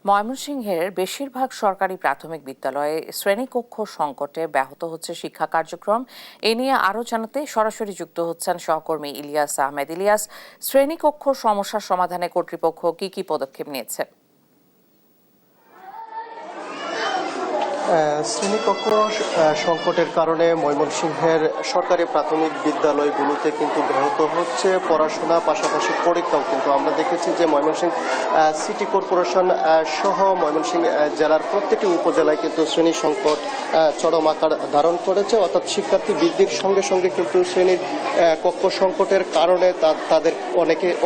ময়মনসিংহের বেশিরভাগ সরকারি প্রাথমিক বিদ্যালয়ে শ্রেণীকক্ষ সংকটে ব্যাহত হচ্ছে শিক্ষা কার্যক্রম। এ নিয়ে আরও জানাতে সরাসরি যুক্ত হচ্ছেন সহকর্মী ইলিয়াস আহমেদ। ইলিয়াস, শ্রেণীকক্ষ সমস্যার সমাধানে কর্তৃপক্ষ কি পদক্ষেপ নিয়েছে? শ্রেণীকক্ষ সংকটের কারণে ময়মনসিংহের সরকারি প্রাথমিক বিদ্যালয়গুলোতে কিন্তু ব্যাহত হচ্ছে পড়াশোনা, পাশাপাশি পরীক্ষাও। কিন্তু আমরা দেখেছি যে ময়মনসিংহ সিটি কর্পোরেশন সহ ময়মনসিংহ জেলার প্রত্যেকটি উপজেলায় কিন্তু শ্রেণী সংকট চরম আকার ধারণ করেছে। অর্থাৎ শিক্ষার্থী বৃদ্ধির সঙ্গে সঙ্গে কিন্তু শ্রেণীর কক্ষ সংকটের কারণে তাদের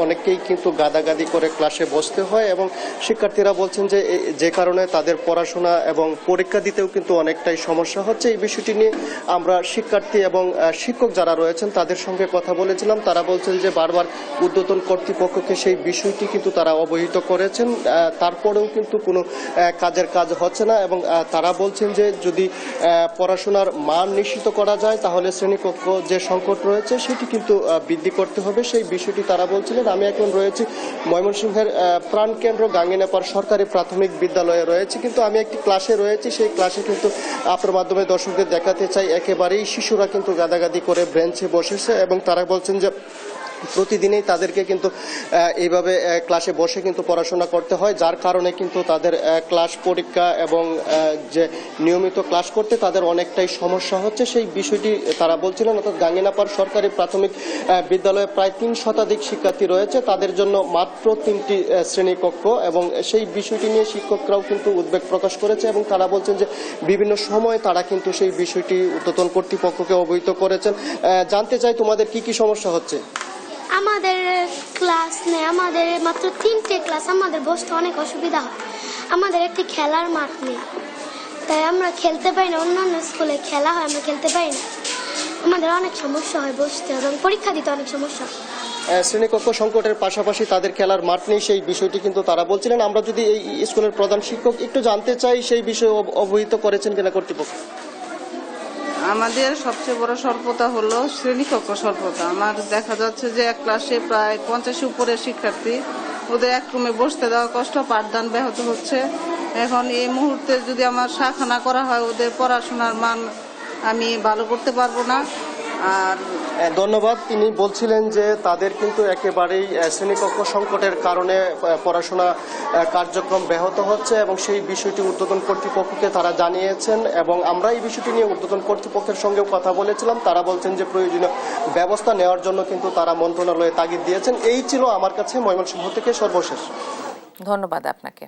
অনেকেই কিন্তু গাদাগাদি করে ক্লাসে বসতে হয়, এবং শিক্ষার্থীরা বলছেন যে কারণে তাদের পড়াশোনা এবং পরীক্ষা দিতেও কিন্তু অনেকটাই সমস্যা হচ্ছে। এই বিষয়টি নিয়ে আমরা শিক্ষার্থী এবং শিক্ষক যারা রয়েছেন তাদের সঙ্গে কথা বলেছিলাম। তারা বলছেন যে বারবার ঊর্ধ্বতন কর্তৃপক্ষকে সেই বিষয়টি কিন্তু তারা অবহিত করেছেন, তারপরেও কিন্তু কোনো কাজ হচ্ছে না, এবং তারা বলছেন যে যদি পড়াশোনার মান নিশ্চিত করা যায় তাহলে শ্রেণীকক্ষ যে সংকট রয়েছে সেটি কিন্তু বৃদ্ধি করতে হবে। সেই বিষয়টি তারা বলছিলেন। আমি এখন রয়েছি ময়মনসিংহের প্রাণকেন্দ্র গাঙ্গিনাপাড় সরকারি প্রাথমিক বিদ্যালয়ে রয়েছে, কিন্তু আমি একটি ক্লাসে রয়েছি। সেই ক্লাসে কিন্তু আপনার মাধ্যমে দর্শকদের দেখাতে চাই, একেবারেই শিশুরা কিন্তু গাদাগাদি করে বেঞ্চে বসেছে, এবং তারা বলছেন যে প্রতিদিনই তাদেরকে কিন্তু এইভাবে ক্লাসে বসে কিন্তু পড়াশোনা করতে হয়, যার কারণে কিন্তু তাদের ক্লাস, পরীক্ষা এবং যে নিয়মিত ক্লাস করতে তাদের অনেকটাই সমস্যা হচ্ছে। সেই বিষয়টি তারা বলছিলেন। অর্থাৎ গাঙ্গিনাপাড় সরকারি প্রাথমিক বিদ্যালয়ে প্রায় 3 শতাধিক শিক্ষার্থী রয়েছে, তাদের জন্য মাত্র 3টি শ্রেণীকক্ষ, এবং সেই বিষয়টি নিয়ে শিক্ষকরাও কিন্তু উদ্বেগ প্রকাশ করেছে, এবং তারা বলছেন যে বিভিন্ন সময় তারা কিন্তু সেই বিষয়টি ঊর্ধ্বতন কর্তৃপক্ষকে অবহিত করেছেন। জানতে চাই তোমাদের কি সমস্যা হচ্ছে? আমাদের ক্লাস নেই, আমাদের মাত্র 3টে ক্লাস, আমাদের বসতে অনেক অসুবিধা হয়। আমাদের একটি খেলার মাঠ নেই, তাই আমরা খেলতে পারি না। অন্যান্য স্কুলে খেলা হয়, আমরা খেলতে পারি না। আমাদের অনেক সমস্যা হয় বসতে, এবং পরীক্ষা দিতে অনেক সমস্যা হয়। শ্রেণীকক্ষ সংকটের পাশাপাশি তাদের খেলার মাঠ নেই, সেই বিষয়টি কিন্তু তারা বলছিলেন। আমরা যদি এই স্কুলের প্রধান শিক্ষক একটু জানতে চাই সেই বিষয়ে অবহিত করেছেন কিনা কর্তৃপক্ষ? আমাদের সবচেয়ে বড় স্বল্পতা হলো শ্রেণীকক্ষ স্বল্পতা। আমার দেখা যাচ্ছে যে এক ক্লাসে প্রায় 50 উপরে শিক্ষার্থী, ওদের এক রুমে বসতে দেওয়া কষ্ট, পাঠদান ব্যাহত হচ্ছে। এখন এই মুহূর্তে যদি আমার শাখা না করা হয়, ওদের পড়াশোনার মান আমি ভালো করতে পারবো না। আর ধন্যবাদ। তিনি বলছিলেন যে তাদের কিন্তু একেবারেই শ্রেণীকক্ষ সংকটের কারণে পড়াশোনা কার্যক্রম ব্যাহত হচ্ছে, এবং সেই বিষয়টি ঊর্ধ্বতন কর্তৃপক্ষকে তারা জানিয়েছেন, এবং আমরা এই বিষয়টি নিয়ে ঊর্ধ্বতন কর্তৃপক্ষের সঙ্গেও কথা বলেছিলাম। তারা বলছেন যে প্রয়োজনীয় ব্যবস্থা নেওয়ার জন্য কিন্তু তারা মন্ত্রণালয়ে তাগিদ দিয়েছেন। এই ছিল আমার কাছে ময়মনসিংহ থেকে সর্বশেষ। ধন্যবাদ আপনাকে।